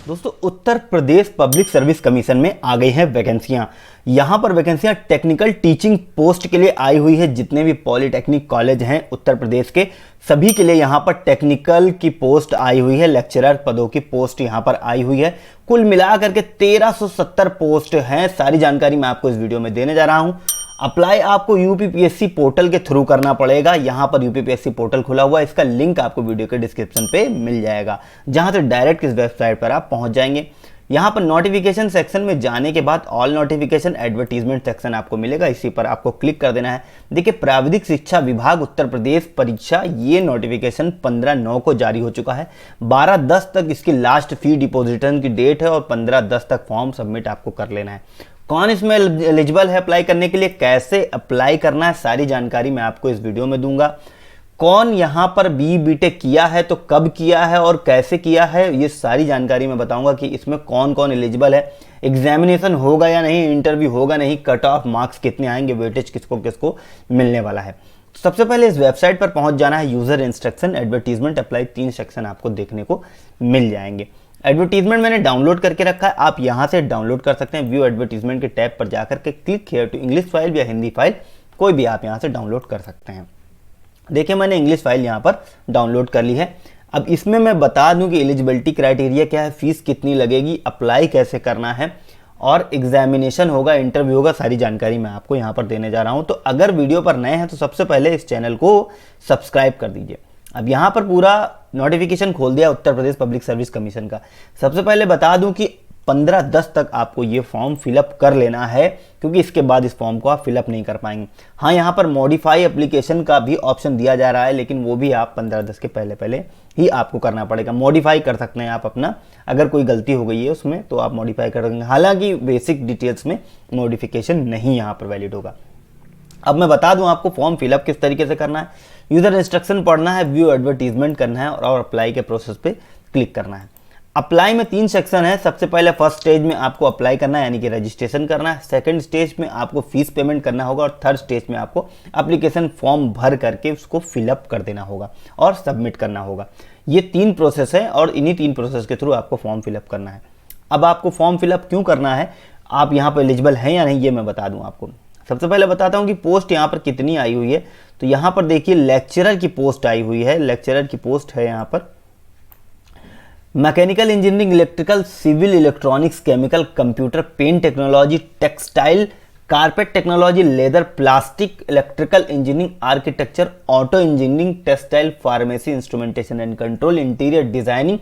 दोस्तों, Uttar Pradesh public service commission में आ गई हैं वैकेंसियां। यहां पर वैकेंसियां टेक्निकल टीचिंग पोस्ट के लिए आई हुई है। जितने भी पॉलिटेक्निक कॉलेज हैं उत्तर प्रदेश के, सभी के लिए यहां पर टेक्निकल की पोस्ट आई हुई है। लेक्चरर पदों की पोस्ट यहां पर आई हुई है। कुल मिलाकर के 1370 पोस्ट हैं। सारी जानकारी मैं आपको इस वीडियो में देने जा रहा हूं। अप्लाई आपको यूपीपीएससी पोर्टल के थ्रू करना पड़ेगा। यहां पर यूपीपीएससी पोर्टल खुला हुआ है, इसका लिंक आपको वीडियो के डिस्क्रिप्शन पे मिल जाएगा, जहां से डायरेक्ट इस वेबसाइट पर आप पहुंच जाएंगे। यहां पर नोटिफिकेशन सेक्शन में जाने के बाद ऑल नोटिफिकेशन एडवर्टीजमेंट सेक्शन आपको मिलेगा, इसी पर आपको क्लिक कर देना है। देखिए, प्राविधिक शिक्षा विभाग उत्तर प्रदेश परीक्षा, ये नोटिफिकेशन 15/9 को जारी हो चुका है। 12/10 तक इसकी लास्ट फी डिपोजिशन की डेट है और 15/10 तक फॉर्म सबमिट आपको कर लेना है। कौन इसमें एलिजिबल है अप्लाई करने के लिए, कैसे अप्लाई करना है, सारी जानकारी मैं आपको इस वीडियो में दूंगा। कौन यहां पर बीटेक किया है तो कब किया है और कैसे किया है, ये सारी जानकारी मैं बताऊंगा कि इसमें कौन कौन एलिजिबल है, एग्जामिनेशन होगा या नहीं, इंटरव्यू होगा नहीं, कट ऑफ मार्क्स कितने आएंगे, वेटेज किसको किसको मिलने वाला है। सबसे पहले इस वेबसाइट पर पहुंच जाना है। User instruction, advertisement, apply, 3 section आपको देखने को मिल जाएंगे। एडवर्टीजमेंट मैंने डाउनलोड करके रखा है, आप यहां से डाउनलोड कर सकते हैं। व्यू एडवर्टीजमेंट के टैब पर जाकर के click here to English file या हिंदी फाइल, कोई भी आप यहां से डाउनलोड कर सकते हैं। देखिए, मैंने इंग्लिश फाइल यहां पर डाउनलोड कर ली है। अब इसमें मैं बता दूं कि एलिजिबिलिटी क्राइटेरिया क्या है, फीस कितनी लगेगी, अप्लाई कैसे करना है और एग्जामिनेशन होगा, इंटरव्यू होगा, सारी जानकारी मैं आपको यहां पर देने जा रहा हूं। तो अगर वीडियो पर नए हैं तो सबसे पहले इस चैनल को सब्सक्राइब कर दीजिए। अब यहां पर पूरा नोटिफिकेशन खोल दिया Uttar Pradesh public service commission का। सबसे पहले बता दूं कि 15/10 तक आपको ये फॉर्म फिलअप कर लेना है, क्योंकि इसके बाद इस फॉर्म को आप फिलअप नहीं कर पाएंगे। हाँ, यहाँ पर मॉडिफाई एप्लीकेशन का भी ऑप्शन दिया जा रहा है, लेकिन वो भी आप 15/10 के पहले पहले ही आपको करना पड़ेगा। मॉडिफाई कर सकते हैं आप अपना, अगर कोई गलती हो गई है उसमें तो आप मॉडिफाई कर देंगे। हालांकि बेसिक डिटेल्स में मॉडिफिकेशन नहीं यहाँ पर वैलिड होगा। अब मैं बता दूं आपको फॉर्म फिलअप किस तरीके से करना है। यूजर इंस्ट्रक्शन पढ़ना है, व्यू एडवर्टीजमेंट करना है और अप्लाई के प्रोसेस पे क्लिक करना है। अप्लाई में 3 सेक्शन है। सबसे पहले फर्स्ट स्टेज में आपको अप्लाई करना है, यानी कि रजिस्ट्रेशन करना है। सेकंड स्टेज में आपको फीस पेमेंट करना होगा और थर्ड स्टेज में आपको एप्लीकेशन फॉर्म भर करके उसको फिलअप कर देना होगा और सबमिट करना होगा। ये 3 प्रोसेस है और इन्हीं 3 प्रोसेस के थ्रू आपको फॉर्म फिलअप करना है। अब आपको फॉर्म फिलअप क्यों करना है, आप यहाँ पर एलिजिबल हैं या नहीं, ये मैं बता दूँ आपको। सबसे पहले बताता हूँ कि पोस्ट यहाँ पर कितनी आई हुई है। तो यहाँ पर देखिए, लेक्चरर की पोस्ट आई हुई है। लेक्चरर की पोस्ट है यहाँ पर mechanical engineering, electrical, civil, electronics, chemical, computer, paint technology, textile, carpet technology, leather, plastic, electrical engineering, architecture, auto engineering, textile, pharmacy, instrumentation and control, interior designing,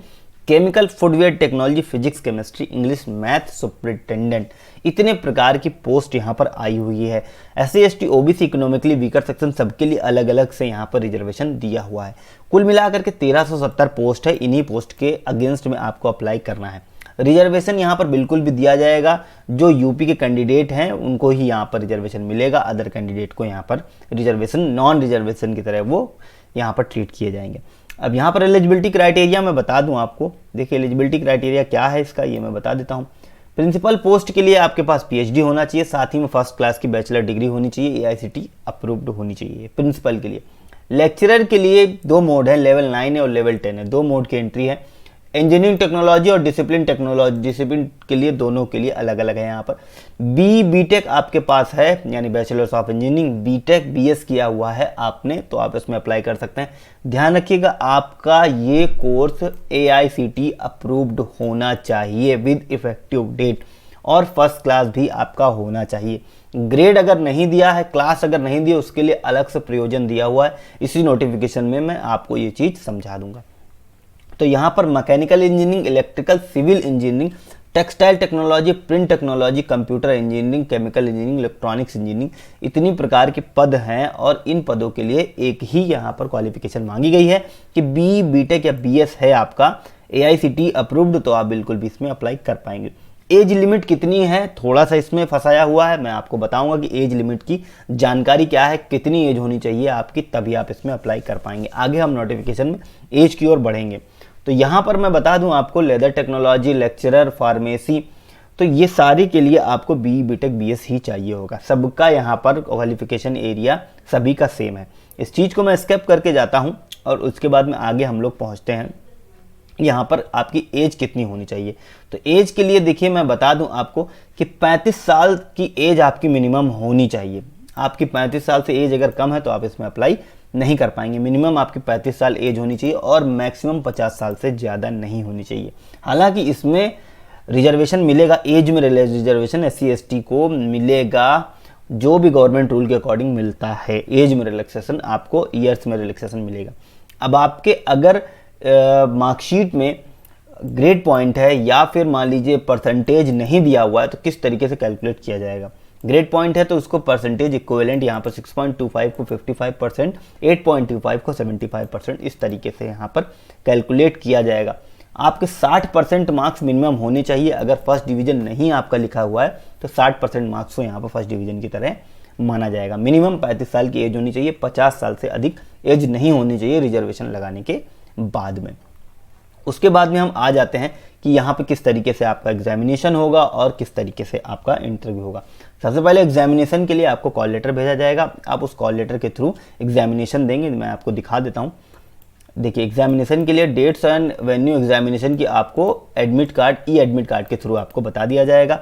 chemical, footwear technology, physics, chemistry, English, math, superintendent, इतने प्रकार की post यहाँ पर आई हुई है। SC ST OBC economically weaker section सबके लिए अलग अलग से यहाँ पर रिजर्वेशन दिया हुआ है। कुल मिलाकर के 1370 पोस्ट है। इन्हीं पोस्ट के अगेंस्ट में आपको अप्लाई करना है। रिजर्वेशन यहाँ पर बिल्कुल भी दिया जाएगा, जो यूपी के कैंडिडेट हैं उनको ही यहाँ पर रिजर्वेशन मिलेगा। अदर कैंडिडेट को यहाँ पर रिजर्वेशन नॉन रिजर्वेशन की तरह वो यहाँ पर ट्रीट किए जाएंगे। अब यहाँ पर एलिजिबिलिटी क्राइटेरिया मैं बता दूं आपको। देखिए, एलिजिबिलिटी क्राइटेरिया क्या है इसका, ये मैं बता देता हूँ। प्रिंसिपल पोस्ट के लिए आपके पास PhD होना चाहिए, साथ ही में फर्स्ट क्लास की बैचलर डिग्री होनी चाहिए, AICTE अप्रूव्ड होनी चाहिए प्रिंसिपल के लिए। लेक्चरर के लिए 2 मोड है, लेवल 9 है और लेवल 10 है। 2 मोड की एंट्री है। इंजीनियरिंग टेक्नोलॉजी और डिसिप्लिन टेक्नोलॉजी, डिसिप्लिन के लिए दोनों के लिए अलग अलग है। यहाँ पर बीटेक आपके पास है, यानी bachelors of engineering, BTech BS किया हुआ है आपने, तो आप इसमें अप्लाई कर सकते हैं। ध्यान रखिएगा, आपका ये कोर्स AICTE अप्रूव्ड होना चाहिए विद इफेक्टिव डेट, और फर्स्ट क्लास भी आपका होना चाहिए। ग्रेड अगर नहीं दिया है, क्लास अगर नहीं दिया, उसके लिए अलग से प्रयोजन दिया हुआ है। इसी नोटिफिकेशन में मैं आपको ये चीज़ समझा दूंगा। तो यहाँ पर mechanical engineering, electrical, civil engineering, textile technology, print technology, computer engineering, chemical engineering, electronics engineering, इतनी प्रकार के पद हैं और इन पदों के लिए एक ही यहाँ पर क्वालिफिकेशन मांगी गई है कि बीटेक या BS है आपका AICTE अप्रूव्ड, तो आप बिल्कुल भी इसमें अप्लाई कर पाएंगे। एज लिमिट कितनी है, थोड़ा सा इसमें फंसाया हुआ है। मैं आपको बताऊंगा कि एज लिमिट की जानकारी क्या है, कितनी एज होनी चाहिए आपकी, तभी आप इसमें अप्लाई कर पाएंगे। आगे हम नोटिफिकेशन में एज की ओर बढ़ेंगे। तो यहाँ पर मैं बता दूं आपको, लेदर टेक्नोलॉजी, लेक्चरर, फार्मेसी, तो ये सारी के लिए आपको बीटेक BS ही चाहिए होगा। सबका यहाँ पर क्वालिफिकेशन एरिया सभी का सेम है। इस चीज़ को मैं स्किप करके जाता हूँ और उसके बाद में आगे हम लोग पहुँचते हैं यहाँ पर आपकी एज कितनी होनी चाहिए। तो एज के लिए देखिए मैं बता दूं आपको कि 35 साल की एज आपकी मिनिमम होनी चाहिए। आपकी 35 साल से एज अगर कम है तो आप इसमें अप्लाई नहीं कर पाएंगे। मिनिमम आपकी 35 साल एज होनी चाहिए और मैक्सिमम 50 साल से ज़्यादा नहीं होनी चाहिए। हालांकि इसमें रिजर्वेशन मिलेगा, एज में रिजर्वेशन SC ST को मिलेगा, जो भी गवर्नमेंट रूल के अकॉर्डिंग मिलता है। एज में रिलैक्सेशन आपको ईयर्स में रिलैक्सेशन मिलेगा। अब आपके अगर मार्कशीट में ग्रेड पॉइंट है या फिर मान लीजिए परसेंटेज नहीं दिया हुआ है तो किस तरीके से कैलकुलेट किया जाएगा। ग्रेड पॉइंट है तो उसको परसेंटेज इक्विवेलेंट यहाँ पर 6.25 को 55%, 8.25 को 75%, इस तरीके से यहाँ पर कैलकुलेट किया जाएगा। आपके 60% मार्क्स मिनिमम होने चाहिए। अगर फर्स्ट डिवीजन नहीं आपका लिखा हुआ है तो 60% मार्क्स को यहाँ पर फर्स्ट डिवीजन की तरह माना जाएगा। मिनिमम 35 साल की एज होनी चाहिए, 50 साल से अधिक एज नहीं होनी चाहिए रिजर्वेशन लगाने के बाद में। उसके बाद में हम आ जाते हैं कि यहाँ पे किस तरीके से आपका एग्जामिनेशन होगा और किस तरीके से आपका इंटरव्यू होगा। सबसे पहले एग्जामिनेशन के लिए आपको कॉल लेटर भेजा जाएगा। आप उस कॉल लेटर के थ्रू एग्जामिनेशन देंगे। मैं आपको दिखा देता हूँ। देखिए एग्जामिनेशन के लिए डेट्स एंड वेन्यू एग्जामिनेशन की आपको एडमिट कार्ड, एडमिट कार्ड के थ्रू आपको बता दिया जाएगा।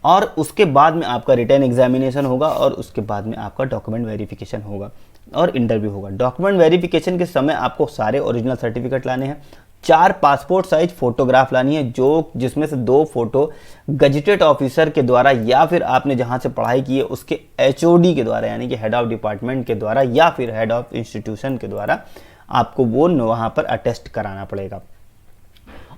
और उसके बाद में आपका रिटर्न एग्जामिनेशन होगा और उसके बाद में आपका डॉक्यूमेंट वेरिफिकेशन होगा और इंटरव्यू होगा। डॉक्यूमेंट वेरिफिकेशन के समय आपको सारे ओरिजिनल सर्टिफिकेट लाने हैं, 4 पासपोर्ट साइज फोटोग्राफ लानी है, जो जिसमें से 2 फोटो गजेटेड ऑफिसर के द्वारा या फिर आपने जहां से पढ़ाई की है उसके HOD के द्वारा, यानी कि हेड ऑफ डिपार्टमेंट के द्वारा या फिर हेड ऑफ इंस्टीट्यूशन के द्वारा आपको वो वहां पर अटेस्ट कराना पड़ेगा।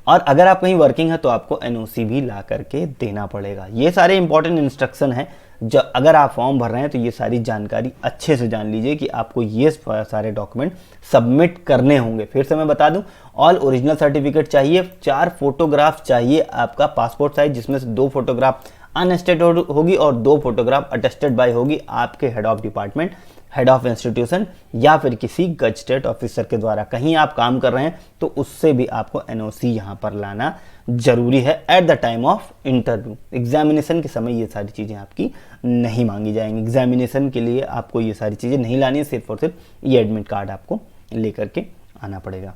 और अगर आप कहीं वर्किंग है तो आपको NOC भी ला करके देना पड़ेगा। ये सारे इंपॉर्टेंट इंस्ट्रक्शन हैं। जो अगर आप फॉर्म भर रहे हैं तो ये सारी जानकारी अच्छे से जान लीजिए कि आपको ये सारे डॉक्यूमेंट सबमिट करने होंगे। फिर से मैं बता दूं, ऑल ओरिजिनल सर्टिफिकेट चाहिए, 4 फोटोग्राफ चाहिए आपका पासपोर्ट साइज, जिसमें से 2 फोटोग्राफ अनअटेस्टेड होगी और 2 फोटोग्राफ अटेस्टेड बाय होगी आपके head of department, head of institution या फिर किसी गजेटेड ऑफिसर के द्वारा। कहीं आप काम कर रहे हैं तो उससे भी आपको NOC यहाँ पर लाना जरूरी है at the time of interview. Examination के समय ये सारी चीज़ें आपकी नहीं मांगी जाएंगी। एग्जामिनेशन के लिए आपको ये सारी चीज़ें नहीं लानी है, सिर्फ और सिर्फ ये एडमिट कार्ड आपको लेकर के आना पड़ेगा।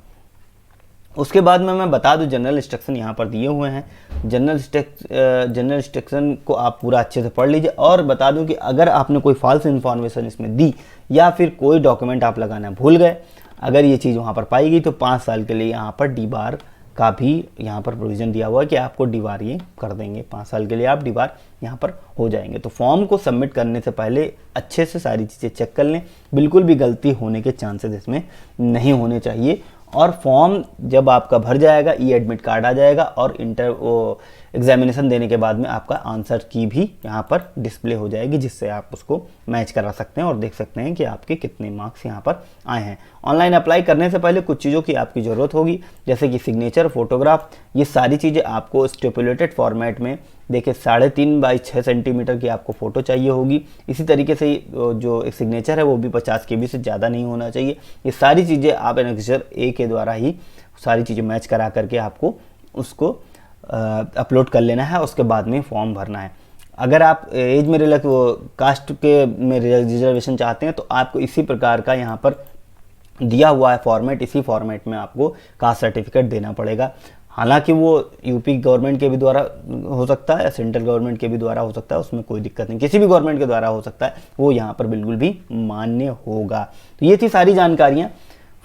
उसके बाद में मैं बता दूं, जनरल इंस्ट्रक्शन यहाँ पर दिए हुए हैं। जनरल इंस्ट्रक्शन को आप पूरा अच्छे से पढ़ लीजिए। और बता दूं कि अगर आपने कोई फॉल्स इन्फॉर्मेशन इसमें दी या फिर कोई डॉक्यूमेंट आप लगाना भूल गए, अगर ये चीज़ वहाँ पर पाई गई तो 5 साल के लिए यहाँ पर डीबार का भी यहाँ पर प्रोविज़न दिया हुआ है कि आपको डीबार ये कर देंगे। 5 साल के लिए आप डीबार यहाँ पर हो जाएंगे। तो फॉर्म को सबमिट करने से पहले अच्छे से सारी चीज़ें चेक कर लें। बिल्कुल भी गलती होने के चांसेस इसमें नहीं होने चाहिए। और फॉर्म जब आपका भर जाएगा, एडमिट कार्ड आ जाएगा और एग्जामिनेशन देने के बाद में आपका आंसर की भी यहाँ पर डिस्प्ले हो जाएगी, जिससे आप उसको मैच करा सकते हैं और देख सकते हैं कि आपके कितने मार्क्स यहाँ पर आए हैं। ऑनलाइन अप्लाई करने से पहले कुछ चीज़ों की आपकी ज़रूरत होगी, जैसे कि सिग्नेचर, फोटोग्राफ, ये सारी चीज़ें आपको स्टिपुलेटेड फॉर्मेट में, देखिए 3.5 बाई 6 सेंटीमीटर की आपको फ़ोटो चाहिए होगी। इसी तरीके से जो एक सिग्नेचर है वो भी 50 KB से ज़्यादा नहीं होना चाहिए। ये सारी चीज़ें आप एनेक्सर A के द्वारा ही सारी चीज़ें मैच करा करके आपको उसको अपलोड कर लेना है। उसके बाद में फॉर्म भरना है। अगर आप एज में कास्ट के में रिजर्वेशन चाहते हैं तो आपको इसी प्रकार का यहाँ पर दिया हुआ है फॉर्मेट, इसी फॉर्मेट में आपको कास्ट सर्टिफिकेट देना पड़ेगा। हालांकि वो यूपी गवर्नमेंट के भी द्वारा हो सकता है, सेंट्रल गवर्नमेंट के भी द्वारा हो सकता है, उसमें कोई दिक्कत नहीं, किसी भी गवर्नमेंट के द्वारा हो सकता है, वो यहाँ पर बिल्कुल भी मान्य होगा। तो ये थी सारी जानकारियाँ।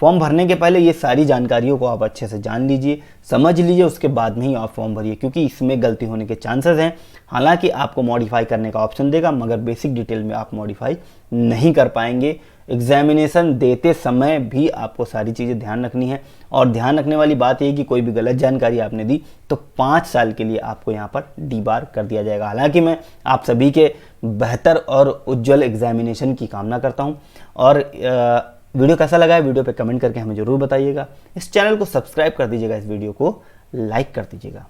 फॉर्म भरने के पहले ये सारी जानकारियों को आप अच्छे से जान लीजिए, समझ लीजिए, उसके बाद में ही आप फॉर्म भरिए, क्योंकि इसमें गलती होने के चांसेस हैं। हालांकि आपको मॉडिफाई करने का ऑप्शन देगा, मगर बेसिक डिटेल में आप मॉडिफाई नहीं कर पाएंगे। एग्जामिनेशन देते समय भी आपको सारी चीज़ें ध्यान रखनी है। और ध्यान रखने वाली बात यह कि कोई भी गलत जानकारी आपने दी तो 5 साल के लिए आपको यहाँ पर डीबार कर दिया जाएगा। हालांकि मैं आप सभी के बेहतर और उज्जवल एग्जामिनेशन की कामना करता हूँ। और वीडियो कैसा लगा है, वीडियो पे कमेंट करके हमें ज़रूर बताइएगा। इस चैनल को सब्सक्राइब कर दीजिएगा, इस वीडियो को लाइक कर दीजिएगा।